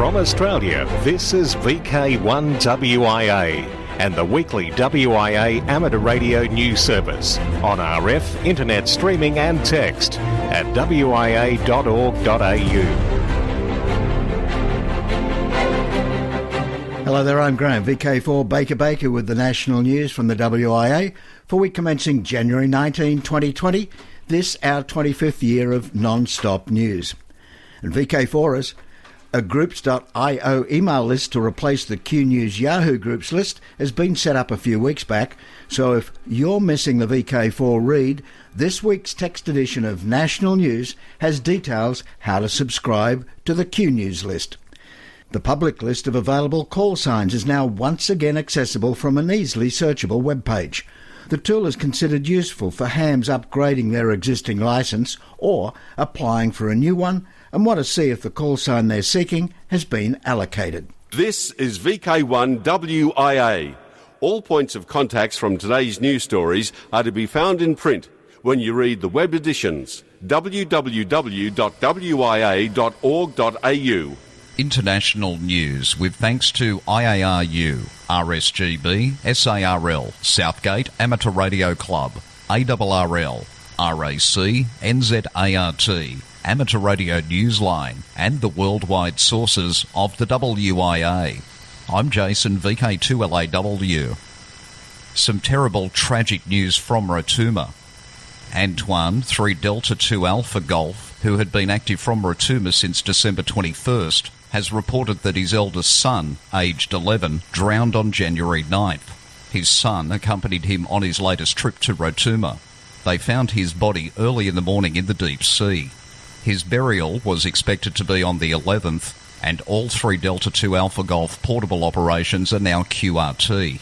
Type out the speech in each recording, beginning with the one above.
From Australia, this is VK1 WIA and the weekly WIA amateur radio news service on RF, internet streaming and text at wia.org.au. Hello there, I'm Graham, VK4 Baker with the national news from the WIA for week commencing January 19, 2020. This, our 25th year of non-stop news. And VK4 is a groups.io email list to replace the Q News Yahoo Groups list has been set up a few weeks back, so if you're missing the VK4 read, this week's text edition of National News has details how to subscribe to the Q News list. The public list of available call signs is now once again accessible from an easily searchable web page. The tool is considered useful for hams upgrading their existing licence or applying for a new one and want to see if the call sign they're seeking has been allocated. This is VK1 WIA. All points of contacts from today's news stories are to be found in print when you read the web editions www.wia.org.au. International news with thanks to IARU, RSGB, SARL, Southgate Amateur Radio Club, ARRL, RAC, NZART, Amateur Radio Newsline and the worldwide sources of the WIA. I'm Jason, VK2LAW. Some terrible tragic news from Rotuma. Antoine, 3 Delta 2 Alpha Golf, who had been active from Rotuma since December 21st, has reported that his eldest son, aged 11, drowned on January 9th. His son accompanied him on his latest trip to Rotuma. They found his body early in the morning in the deep sea. His burial was expected to be on the 11th, and all 3 Delta 2 Alpha Golf portable operations are now QRT.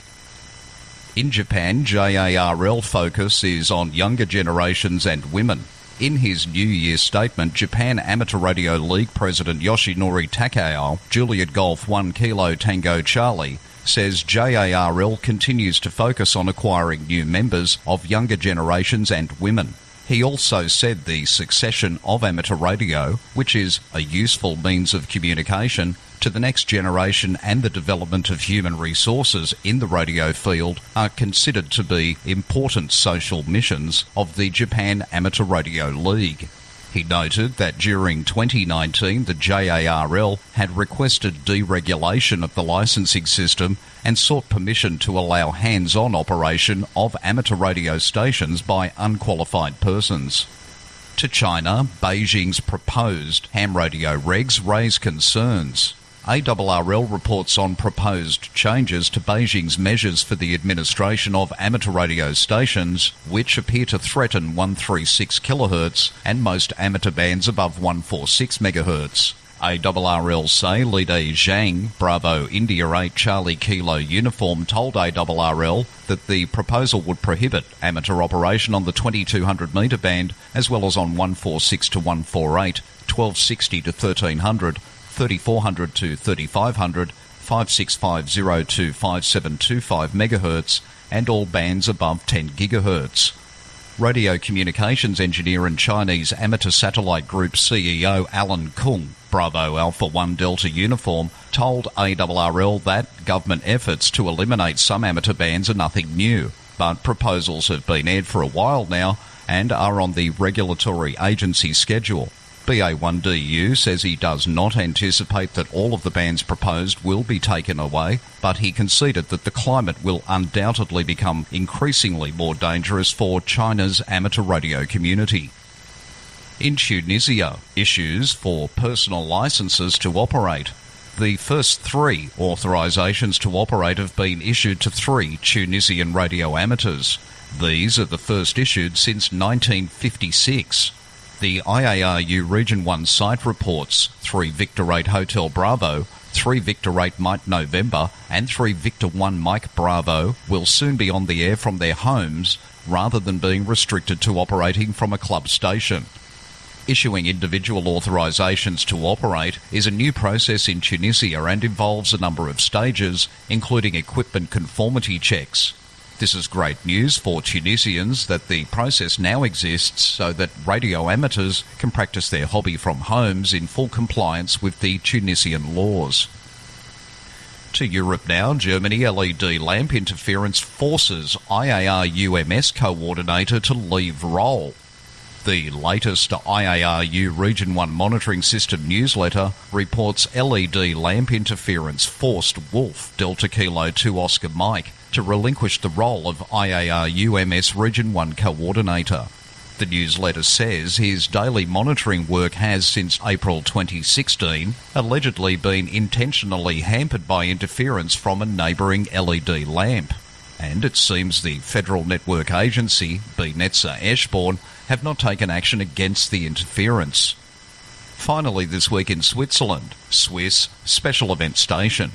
In Japan, JARL focus is on younger generations and women. In his New Year statement, Japan Amateur Radio League President Yoshinori Takao, Juliet Golf 1 Kilo Tango Charlie, says JARL continues to focus on acquiring new members of younger generations and women. He also said the succession of amateur radio, which is a useful means of communication to the next generation and the development of human resources in the radio field, are considered to be important social missions of the Japan Amateur Radio League. He noted that during 2019 the JARL had requested deregulation of the licensing system and sought permission to allow hands-on operation of amateur radio stations by unqualified persons. To China, Beijing's proposed ham radio regs raise concerns. ARRL reports on proposed changes to Beijing's measures for the administration of amateur radio stations, which appear to threaten 136 kHz and most amateur bands above 146 MHz. ARRL say Li Zhang, Bravo India 8 Charlie Kilo Uniform, told ARRL that the proposal would prohibit amateur operation on the 2200 metre band as well as on 146 to 148, 1260 to 1300, 3400 to 3500, 5650 to 5725 MHz and all bands above 10 GHz. Radio communications engineer and Chinese amateur satellite group CEO Alan Kung, Bravo Alpha 1 Delta Uniform, told ARRL that government efforts to eliminate some amateur bands are nothing new, but proposals have been aired for a while now and are on the regulatory agency schedule. BA1DU says he does not anticipate that all of the bands proposed will be taken away, but he conceded that the climate will undoubtedly become increasingly more dangerous for China's amateur radio community. In Tunisia, issues for personal licences to operate. The first 3 authorisations to operate have been issued to 3 Tunisian radio amateurs. These are the first issued since 1956. The IARU Region 1 site reports 3 Victor 8 Hotel Bravo, 3 Victor 8 Mike November and 3 Victor 1 Mike Bravo will soon be on the air from their homes rather than being restricted to operating from a club station. Issuing individual authorisations to operate is a new process in Tunisia and involves a number of stages, including equipment conformity checks. This is great news for Tunisians that the process now exists so that radio amateurs can practice their hobby from homes in full compliance with the Tunisian laws. To Europe now, Germany LED lamp interference forces IARU-MS coordinator to leave role. The latest IARU Region 1 Monitoring System newsletter reports LED lamp interference forced Wolf Delta Kilo 2 Oscar Mike to relinquish the role of IARU-MS Region 1 coordinator. The newsletter says his daily monitoring work has, since April 2016, allegedly been intentionally hampered by interference from a neighbouring LED lamp. And it seems the Federal Network Agency, BNetza Eschborn, have not taken action against the interference. Finally, this week in Switzerland, Swiss Special Event Station.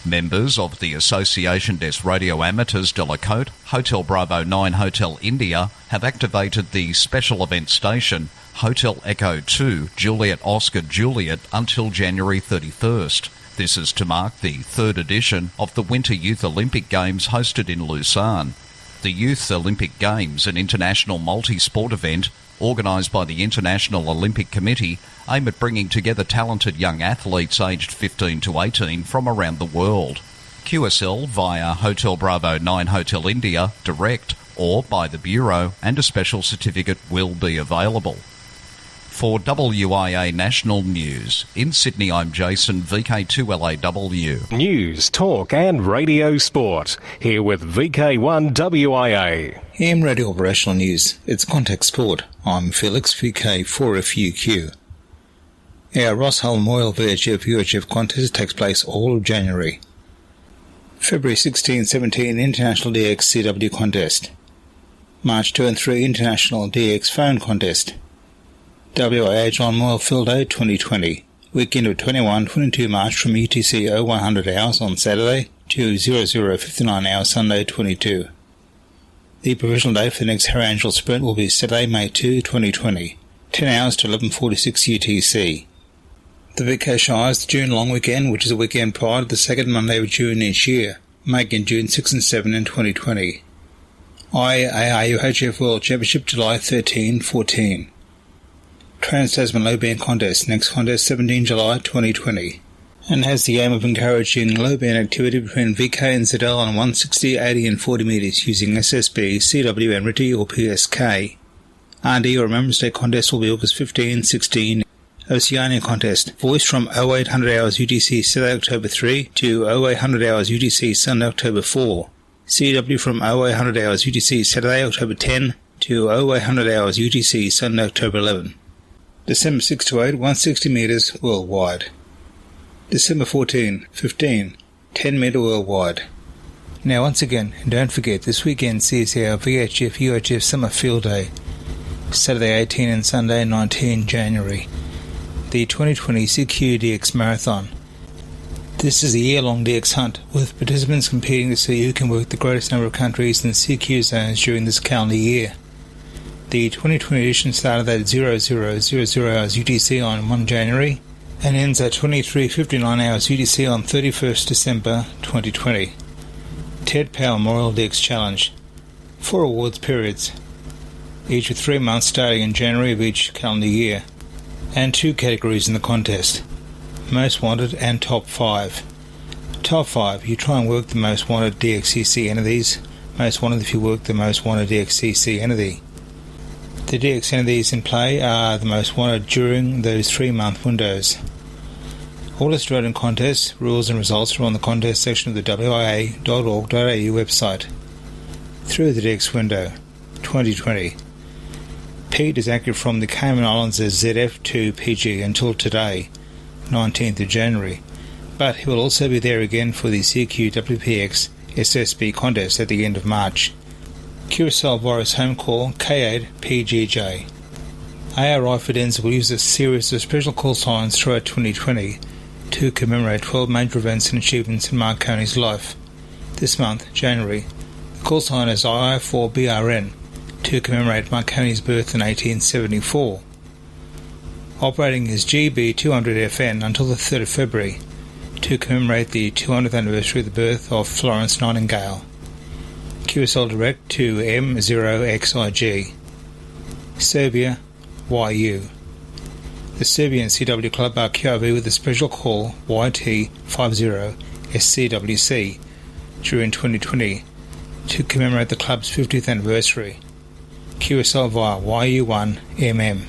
Members of the Association des Radio Amateurs de la Côte, Hotel Bravo 9 Hotel India, have activated the Special Event Station Hotel Echo 2 Juliet Oscar Juliet until January 31st. This is to mark the third edition of the Winter Youth Olympic Games hosted in Lausanne. The Youth Olympic Games, an international multi-sport event organised by the International Olympic Committee, aim at bringing together talented young athletes aged 15 to 18 from around the world. QSL via Hotel Bravo 9 Hotel India direct or by the Bureau, and a special certificate will be available. For WIA National News, in Sydney I'm Jason, VK2LAW. News, talk and radio sport. Here with VK1WIA. In Radio Operational News, it's Contact Sport. I'm Felix, VK4FUQ. Our Ross Hull Memorial VHF UHF contest takes place all of January. February 16-17 International DX CW contest. March 2 and 3 International DX phone contest. WIA John Moyle Field Day 2020. Weekend of 21-22 March from UTC 0100 hours on Saturday to 0059 hours Sunday 22. The provisional date for the next Harry Angel Sprint will be Saturday, May 2, 2020, 10 hours to 11:46 UTC. The VK Shire is the June long weekend, which is a weekend prior to the second Monday of June each year, making June 6 and 7 in 2020. IARU HF World Championship July 13-14. Trans-Tasman Low Band Contest, next contest 17 July 2020, and has the aim of encouraging low band activity between VK and ZL on 160, 80 and 40 metres using SSB, CW and RTTY or PSK. RD or Remembrance Day Contest will be August 15-16. Oceania Contest, voice from 0800 hours UTC Saturday October 3 to 0800 hours UTC Sunday October 4. CW from 0800 hours UTC Saturday October 10 to 0800 hours UTC Sunday October 11. December 6 to 8, 160 metres worldwide. December 14-15, 10 metre worldwide. Now once again, and don't forget, this weekend sees our VHF UHF Summer Field Day, Saturday 18 and Sunday 19 January. The 2020 CQ DX Marathon. This is a year-long DX hunt, with participants competing to see who can work the greatest number of countries in CQ zones during this calendar year. The 2020 edition started at 0000 hours UTC on 1 January and ends at 23:59 hours UTC on 31st December 2020. Ted Powell Memorial DX Challenge. 4 awards periods, each with 3 months starting in January of each calendar year, and 2 categories in the contest: Most Wanted and Top 5. Top 5, you try and work the most wanted DXCC entities. Most wanted if you work the most wanted DXCC entity. The DX entities in play are the most wanted during those 3-month windows. All Australian contests, rules and results are on the contest section of the wia.org.au website. Through the DX window, 2020. Pete is active from the Cayman Islands as ZF2PG until today, 19th of January, but he will also be there again for the CQWPX SSB contest at the end of March. Curacao Boris home call K8PGJ. ARI Fidenza will use a series of special call signs throughout 2020 to commemorate 12 major events and achievements in Marconi's life. This month, January, the call sign is II4BRN to commemorate Marconi's birth in 1874. Operating as GB200FN until the 3rd of February to commemorate the 200th anniversary of the birth of Florence Nightingale. QSL direct to M0XIG. Serbia, YU. The Serbian CW club are QRV with a special call YT50 SCWC during 2020 to commemorate the club's 50th anniversary. QSL via YU1MM.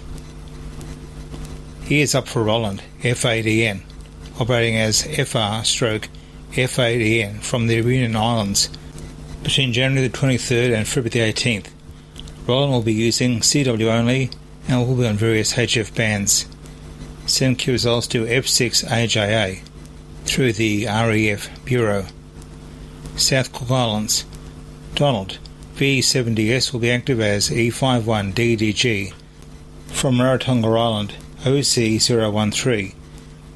He is up for Roland, FADN, operating as FR/FADN from the Reunion Islands between January the 23rd and February the 18th. Roland will be using CW only and will be on various HF bands. Send QSLs to F6AJA through the REF Bureau. South Cook Islands. Donald, V70S will be active as E51DDG from Rarotonga Island, OC013,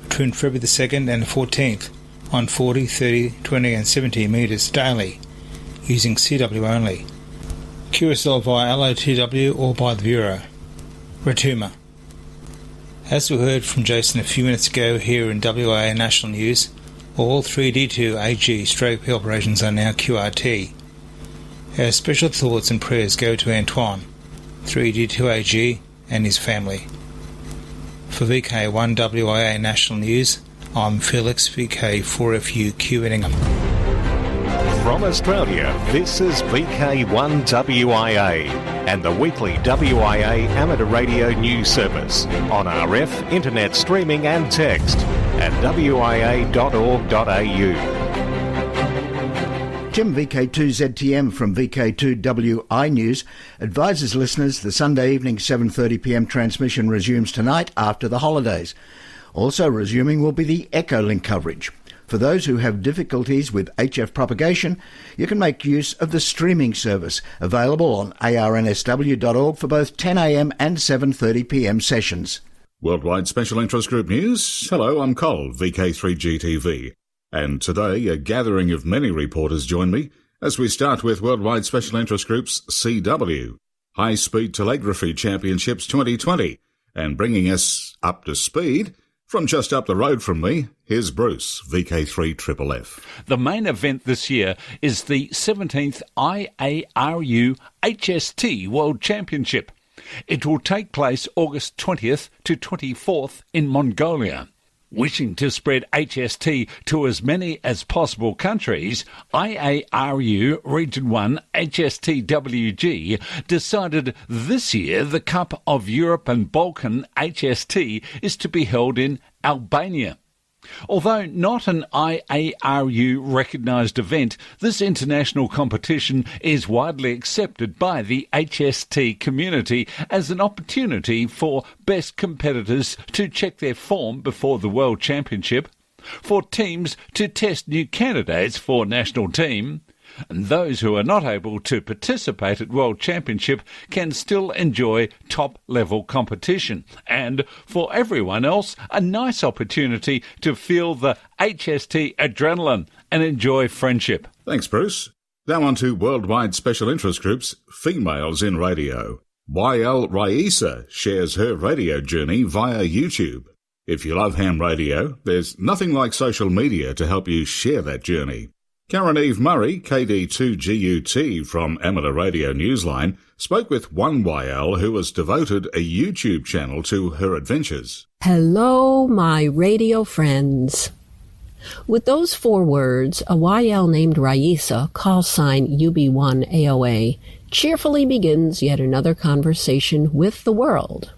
between February the 2nd and 14th on 40, 30, 20 and 70 metres daily, using CW only. QSL via LOTW or by the Bureau. Rotuma. As we heard from Jason a few minutes ago here in WIA National News, all 3D2AG stroke operations are now QRT. Our special thoughts and prayers go to Antoine, 3D2AG and his family. For VK1WIA National News, I'm Felix, VK4FUQ Inningham. From Australia, this is VK1WIA and the weekly WIA amateur radio news service on RF, internet streaming and text at wia.org.au. Jim, VK2ZTM from VK2WI News, advises listeners the Sunday evening 7:30pm transmission resumes tonight after the holidays. Also resuming will be the Echolink coverage. For those who have difficulties with HF propagation, you can make use of the streaming service, available on arnsw.org for both 10am and 7:30pm sessions. Worldwide Special Interest Group News. Hello, I'm Cole, VK3GTV. And today, a gathering of many reporters join me as we start with Worldwide Special Interest Group's CW, High Speed Telegraphy Championships 2020. And bringing us up to speed, from just up the road from me, here's Bruce, VK3FFF. The main event this year is the 17th IARU HST World Championship. It will take place August 20th to 24th in Mongolia. Wishing to spread HST to as many as possible countries, IARU Region 1 HSTWG decided this year the Cup of Europe and Balkan HST is to be held in Albania. Although not an IARU recognised event, this international competition is widely accepted by the HST community as an opportunity for best competitors to check their form before the World Championship, for teams to test new candidates for national team, and those who are not able to participate at World Championship can still enjoy top-level competition, and for everyone else, a nice opportunity to feel the HST adrenaline and enjoy friendship. Thanks, Bruce. Now on to Worldwide Special Interest Group's Females in Radio. YL Raisa shares her radio journey via YouTube. If you love ham radio, there's nothing like social media to help you share that journey. Karen Eve Murray, KD2GUT from Amateur Radio Newsline, spoke with one YL who has devoted a YouTube channel to her adventures. Hello, my radio friends. With those 4 words, a YL named Raisa, call sign UB1AOA, cheerfully begins yet another conversation with the world.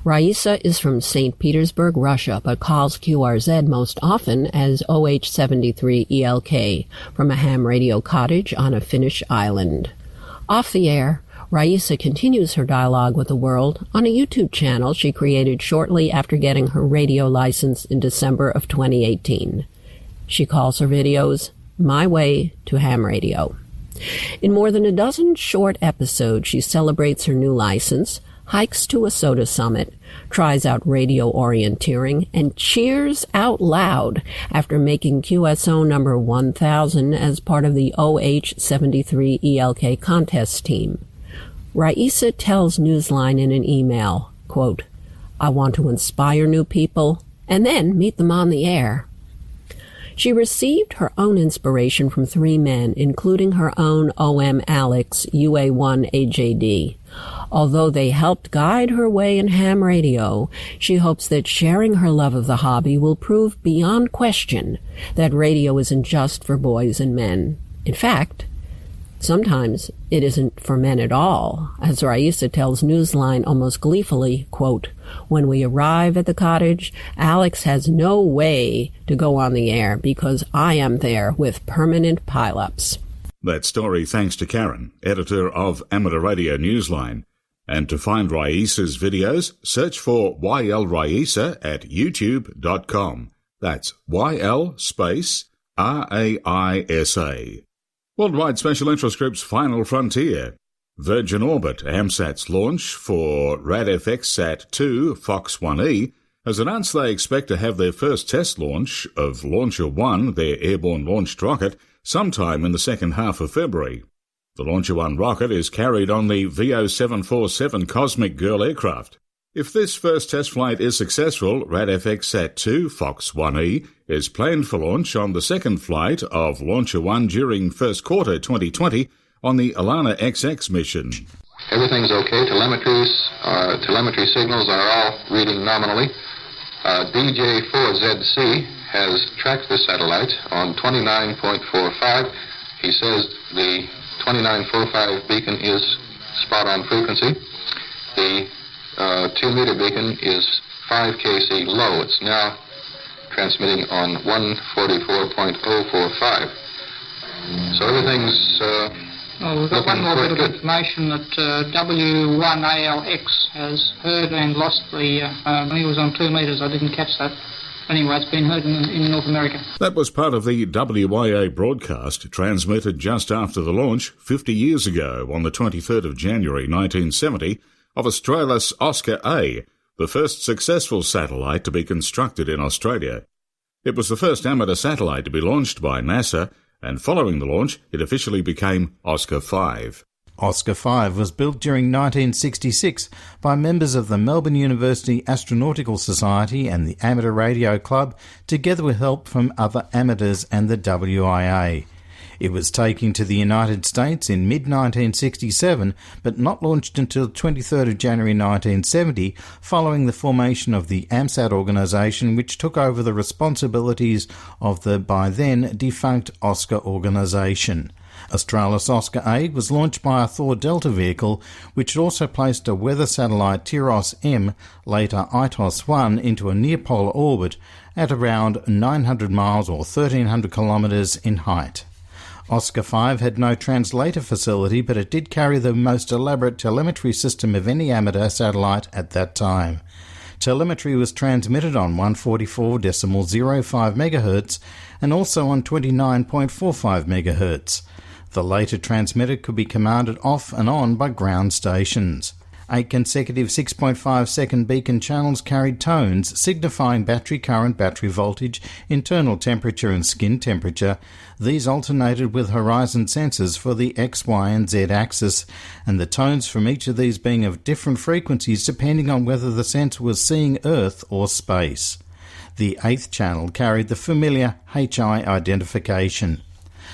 Raisa is from St. Petersburg, Russia, but calls QRZ most often as OH73ELK from a ham radio cottage on a Finnish island. Off the air, Raisa continues her dialogue with the world on a YouTube channel she created shortly after getting her radio license in December of 2018. She calls her videos My Way to Ham Radio. In more than a dozen short episodes, she celebrates her new license, hikes to a soda summit, tries out radio orienteering, and cheers out loud after making QSO number 1000 as part of the OH73ELK contest team. Raisa tells Newsline in an email, quote, "I want to inspire new people and then meet them on the air." She received her own inspiration from 3 men, including her own OM Alex, UA1 AJD. Although they helped guide her way in ham radio, she hopes that sharing her love of the hobby will prove beyond question that radio isn't just for boys and men. In fact, sometimes it isn't for men at all, as Raisa tells Newsline almost gleefully, quote, "When we arrive at the cottage, Alex has no way to go on the air because I am there with permanent pile-ups." That story thanks to Karen, editor of Amateur Radio Newsline. And to find Raisa's videos, search for YL Raisa at youtube.com. That's YL space RAISA. Worldwide Special Interest Group's Final Frontier. Virgin Orbit, AMSAT's launch for RadFX-SAT-2 Fox 1E, has announced they expect to have their first test launch of Launcher 1, their airborne launched rocket, sometime in the second half of February. The Launcher 1 rocket is carried on the VO747 Cosmic Girl aircraft. If this first test flight is successful, RadFX-SAT-2 Fox 1E is planned for launch on the second flight of Launcher 1 during first quarter 2020 on the Alana XX mission. Everything's okay. Telemetry signals are all reading nominally. DJ4ZC has tracked the satellite on 29.45. He says the 2945 beacon is spot on frequency. The 2-meter beacon is 5 kc low. It's now transmitting on 144.045. So everything's we've got one more bit of information that W1ALX has heard and lost the, I think it was on 2 meters, I didn't catch that. Anyway, it's been heard in North America. That was part of the WIA broadcast transmitted just after the launch 50 years ago on the 23rd of January 1970 of Australis Oscar A, the first successful satellite to be constructed in Australia. It was the first amateur satellite to be launched by NASA, and following the launch, it officially became Oscar 5. Oscar 5 was built during 1966 by members of the Melbourne University Astronautical Society and the Amateur Radio Club, together with help from other amateurs and the WIA. It was taken to the United States in mid-1967, but not launched until 23rd of January 1970, following the formation of the AMSAT organisation, which took over the responsibilities of the by then defunct Oscar organisation. Australis Oscar A was launched by a Thor Delta vehicle, which also placed a weather satellite Tyros-M, later Itos-1, into a near-polar orbit at around 900 miles or 1,300 kilometres in height. Oscar 5 had no translator facility, but it did carry the most elaborate telemetry system of any amateur satellite at that time. Telemetry was transmitted on 144.05 MHz and also on 29.45 MHz. The later transmitter could be commanded off and on by ground stations. 8 consecutive 6.5-second beacon channels carried tones signifying battery current, battery voltage, internal temperature and skin temperature. These alternated with horizon sensors for the X, Y and Z axis, and the tones from each of these being of different frequencies depending on whether the sensor was seeing Earth or space. The 8th channel carried the familiar HI identification.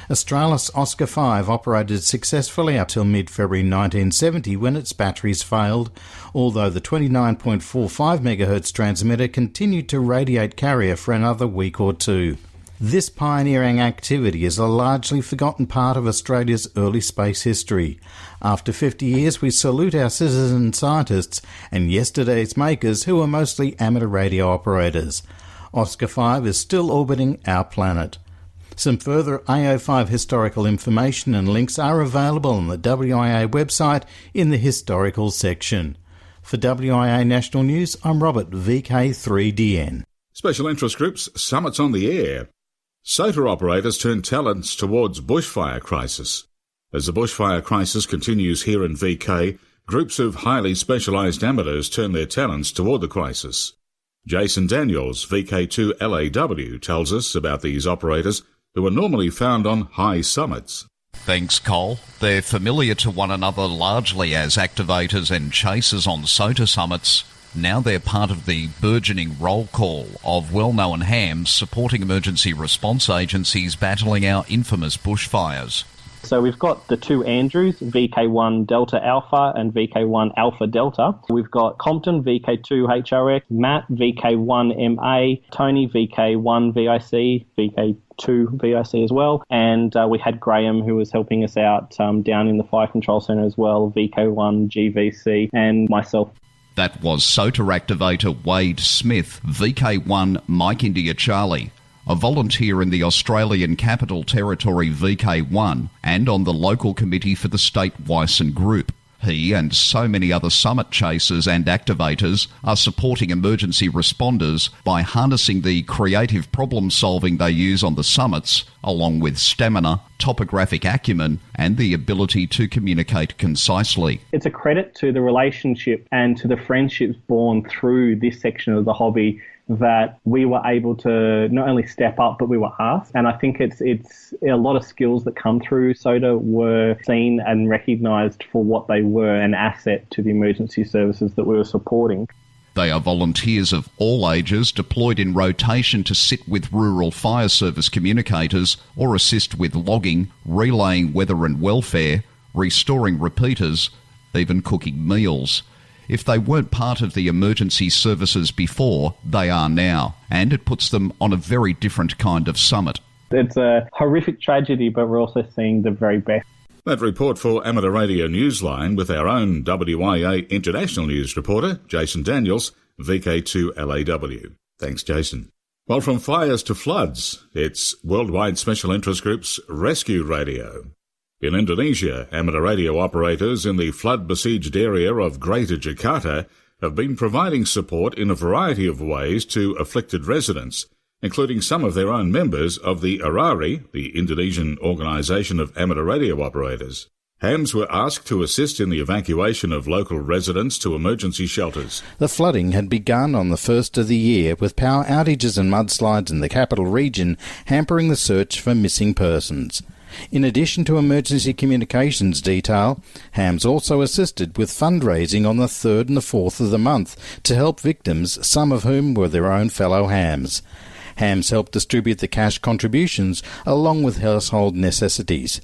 Australis Oscar 5 operated successfully up till mid-February 1970 when its batteries failed, although the 29.45 MHz transmitter continued to radiate carrier for another week or two. This pioneering activity is a largely forgotten part of Australia's early space history. After 50 years, we salute our citizen scientists and yesterday's makers who are mostly amateur radio operators. Oscar 5 is still orbiting our planet. Some further AO5 historical information and links are available on the WIA website in the Historical section. For WIA National News, I'm Robert, VK3DN. Special Interest Groups, Summits on the Air. SOTA operators turn talents towards bushfire crisis. As the bushfire crisis continues here in VK, groups of highly specialised amateurs turn their talents toward the crisis. Jason Daniels, VK2LAW, tells us about these operators who are normally found on high summits. Thanks, Cole. They're familiar to one another largely as activators and chasers on SOTA summits. Now they're part of the burgeoning roll call of well-known hams supporting emergency response agencies battling our infamous bushfires. So we've got the two Andrews, VK1 Delta Alpha and VK1 Alpha Delta. We've got Compton, VK2 HRX, Matt, VK1 MA, Tony, VK1 VIC, VK2 VIC as well. And we had Graham, who was helping us out down in the Fire Control Centre as well, VK1 GVC, and myself. That was SOTA activator Wade Smith, VK1 Mike India Charlie, a volunteer in the Australian Capital Territory VK1 and on the local committee for the state Wyson Group. He and so many other summit chasers and activators are supporting emergency responders by harnessing the creative problem solving they use on the summits, along with stamina, topographic acumen and the ability to communicate concisely. It's a credit to the relationship and to the friendships born through this section of the hobby that we were able to not only step up, but we were asked. And I think it's a lot of skills that come through SOTA were seen and recognised for what they were, an asset to the emergency services that we were supporting. They are volunteers of all ages deployed in rotation to sit with rural fire service communicators or assist with logging, relaying weather and welfare, restoring repeaters, even cooking meals. If they weren't part of the emergency services before, they are now, and it puts them on a very different kind of summit. It's a horrific tragedy, but we're also seeing the very best. That report for Amateur Radio Newsline with our own WIA International News reporter, Jason Daniels, VK2LAW. Thanks, Jason. Well, from fires to floods, it's Worldwide Special Interest Group's Rescue Radio. In Indonesia, amateur radio operators in the flood-besieged area of Greater Jakarta have been providing support in a variety of ways to afflicted residents, including some of their own members of the ARARI, the Indonesian Organisation of Amateur Radio Operators. Hams were asked to assist in the evacuation of local residents to emergency shelters. The flooding had begun on the first of the year, with power outages and mudslides in the capital region hampering the search for missing persons. In addition to emergency communications detail, Hams also assisted with fundraising on the 3rd and the 4th of the month to help victims, some of whom were their own fellow Hams. Hams helped distribute the cash contributions along with household necessities.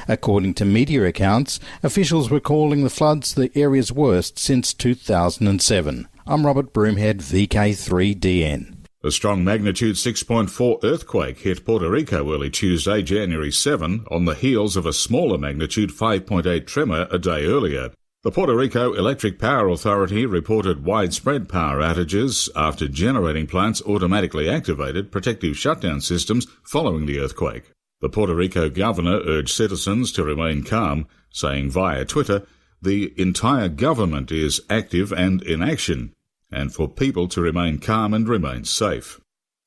According to media accounts, officials were calling the floods the area's worst since 2007. I'm Robert Broomhead, VK3DN. A strong magnitude 6.4 earthquake hit Puerto Rico early Tuesday, January 7, on the heels of a smaller magnitude 5.8 tremor a day earlier. The Puerto Rico Electric Power Authority reported widespread power outages after generating plants automatically activated protective shutdown systems following the earthquake. The Puerto Rico governor urged citizens to remain calm, saying via Twitter, "The entire government is active and in action, and for people to remain calm and remain safe."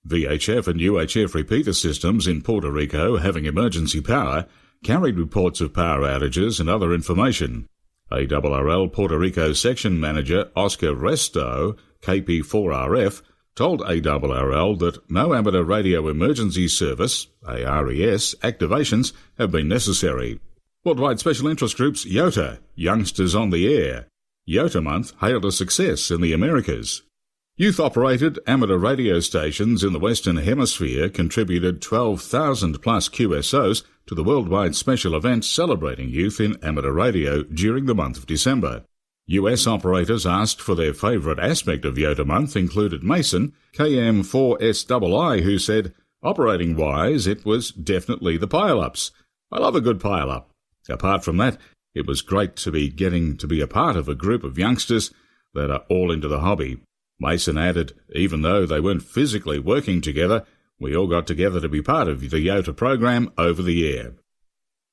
VHF and UHF repeater systems in Puerto Rico having emergency power carried reports of power outages and other information. ARRL Puerto Rico Section Manager Oscar Resto, KP4RF, told ARRL that no amateur radio emergency service, ARES, activations have been necessary. Worldwide Special Interest Group's YOTA, Youngsters on the Air. YOTA Month hailed a success in the Americas. Youth-operated amateur radio stations in the Western Hemisphere contributed 12,000 plus QSOs to the worldwide special event celebrating youth in amateur radio during the month of December. US operators asked for their favourite aspect of YOTA Month included Mason, KM4SII, who said, "Operating-wise, it was definitely the pile-ups. I love a good pile-up. Apart from that, it was great to be getting to be a part of a group of youngsters that are all into the hobby." Mason added, even though they weren't physically working together, we all got together to be part of the YOTA program over the air.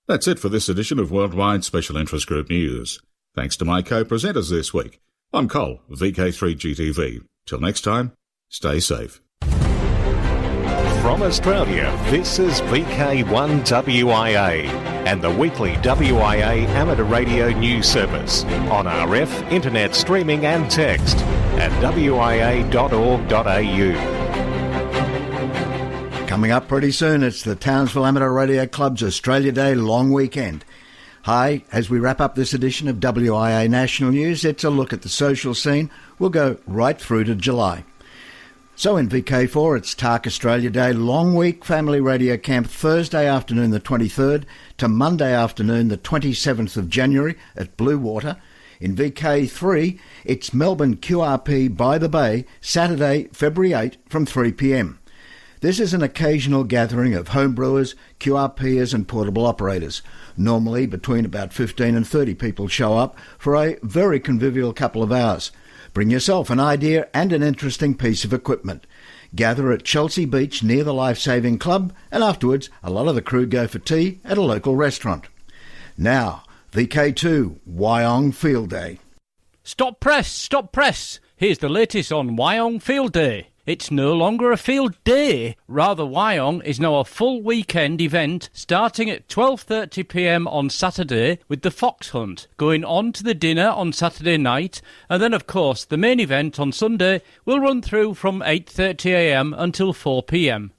That's it for this edition of Worldwide Special Interest Group News. Thanks to my co-presenters this week. I'm Cole, VK3GTV. Till next time, stay safe. From Australia, this is VK1WIA and the weekly WIA amateur radio news service on RF, internet streaming and text at wia.org.au. Coming up pretty soon, it's the Townsville Amateur Radio Club's Australia Day long weekend. Hi, as we wrap up this edition of WIA National News, it's a look at the social scene. We'll go right through to July. So in VK4, it's TARC Australia Day long week family radio camp Thursday afternoon the 23rd to Monday afternoon the 27th of January at Blue Water. In VK3, it's Melbourne QRP by the Bay Saturday, February 8 from 3 p.m. This is an occasional gathering of homebrewers, QRPers and portable operators. Normally between about 15 and 30 people show up for a very convivial couple of hours. Bring yourself an idea and an interesting piece of equipment. Gather at Chelsea Beach near the Life Saving Club, and afterwards a lot of the crew go for tea at a local restaurant. Now, VK2 Wyong Field Day. Stop press! Here's the latest on Wyong Field Day. It's no longer a field day. Rather, Wyong is now a full weekend event starting at 12:30 p.m. on Saturday with the fox hunt, going on to the dinner on Saturday night, and then of course the main event on Sunday will run through from 8:30 a.m. until 4 p.m.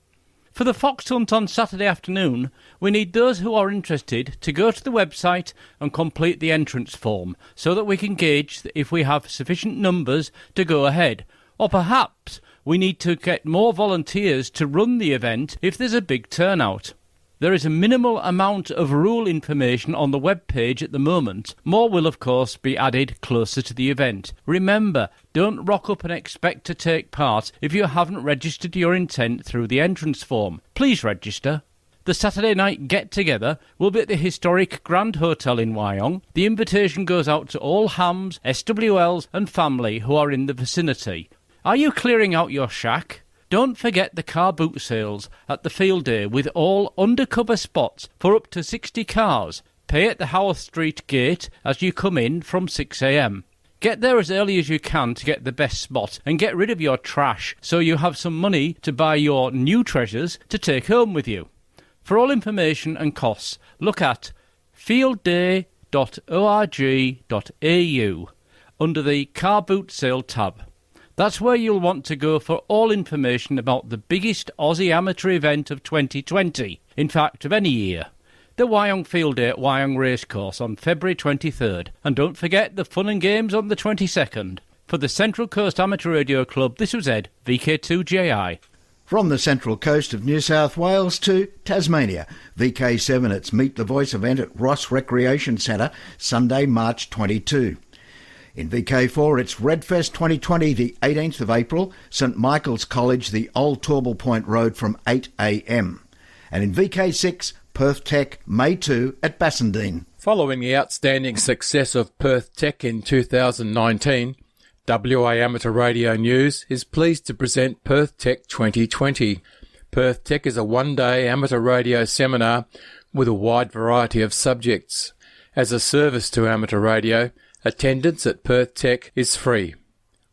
For the fox hunt on Saturday afternoon, we need those who are interested to go to the website and complete the entrance form so that we can gauge if we have sufficient numbers to go ahead, or perhaps we need to get more volunteers to run the event if there's a big turnout. There is a minimal amount of rule information on the web page at the moment. More will of course be added closer to the event. Remember, don't rock up and expect to take part if you haven't registered your intent through the entrance form. Please register. The Saturday night get-together will be at the historic Grand Hotel in Wyong. The invitation goes out to all hams, SWLs and family who are in the vicinity. Are you clearing out your shack? Don't forget the car boot sales at the field day with all undercover spots for up to 60 cars. Pay at the Howarth Street gate as you come in from 6 a.m. Get there as early as you can to get the best spot and get rid of your trash so you have some money to buy your new treasures to take home with you. For all information and costs, look at fieldday.org.au under the car boot sale tab. That's where you'll want to go for all information about the biggest Aussie amateur event of 2020, in fact of any year. The Wyong Field Day at Wyong Racecourse on February 23rd. And don't forget the fun and games on the 22nd. For the Central Coast Amateur Radio Club, this was Ed, VK2JI. From the Central Coast of New South Wales to Tasmania, VK7, it's Meet the Voice event at Ross Recreation Centre, Sunday, March 22. In VK4, it's Redfest 2020, the 18th of April, St Michael's College, the Old Torble Point Road from 8 a.m. And in VK6, Perth Tech, May 2 at Bassendean. Following the outstanding success of Perth Tech in 2019, WA Amateur Radio News is pleased to present Perth Tech 2020. Perth Tech is a one-day amateur radio seminar with a wide variety of subjects. As a service to amateur radio, attendance at Perth Tech is free.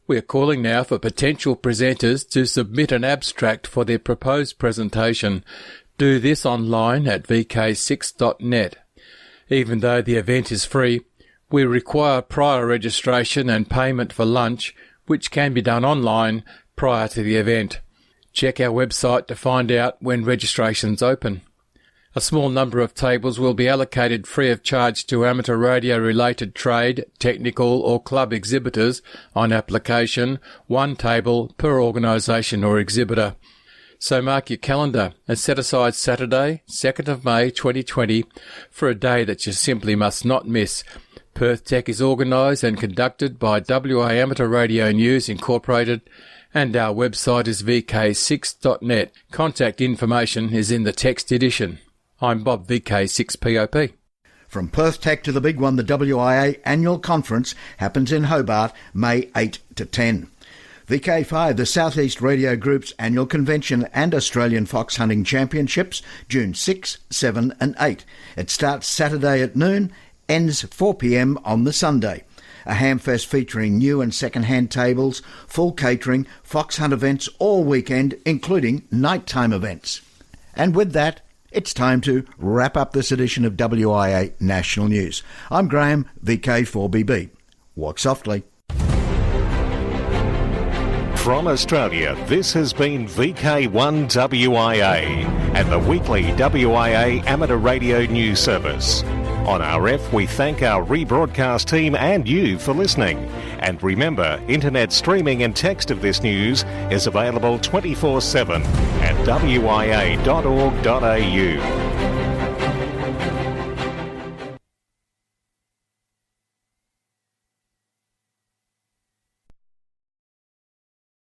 We are calling now for potential presenters to submit an abstract for their proposed presentation. Do this online at vk6.net. Even though the event is free, we require prior registration and payment for lunch, which can be done online prior to the event. Check our website to find out when registrations open. A small number of tables will be allocated free of charge to amateur radio-related trade, technical or club exhibitors on application, one table per organisation or exhibitor. So mark your calendar and set aside Saturday, 2nd of May 2020 for a day that you simply must not miss. Perth Tech is organised and conducted by WA Amateur Radio News Incorporated, and our website is vk6.net. Contact information is in the text edition. I'm Bob, VK6POP. From Perth Tech to the big one, the WIA annual conference happens in Hobart, May 8 to 10. VK5, the South East Radio Group's annual convention and Australian Fox Hunting Championships, June 6, 7 and 8. It starts Saturday at noon, ends 4 p.m. on the Sunday. A hamfest featuring new and second-hand tables, full catering, fox hunt events all weekend, including nighttime events. And with that, it's time to wrap up this edition of WIA National News. I'm Graham, VK4BB. Walk softly. From Australia, this has been VK1WIA and the weekly WIA amateur radio news service. On RF, we thank our rebroadcast team and you for listening. And remember, internet streaming and text of this news is available 24/7 at wia.org.au.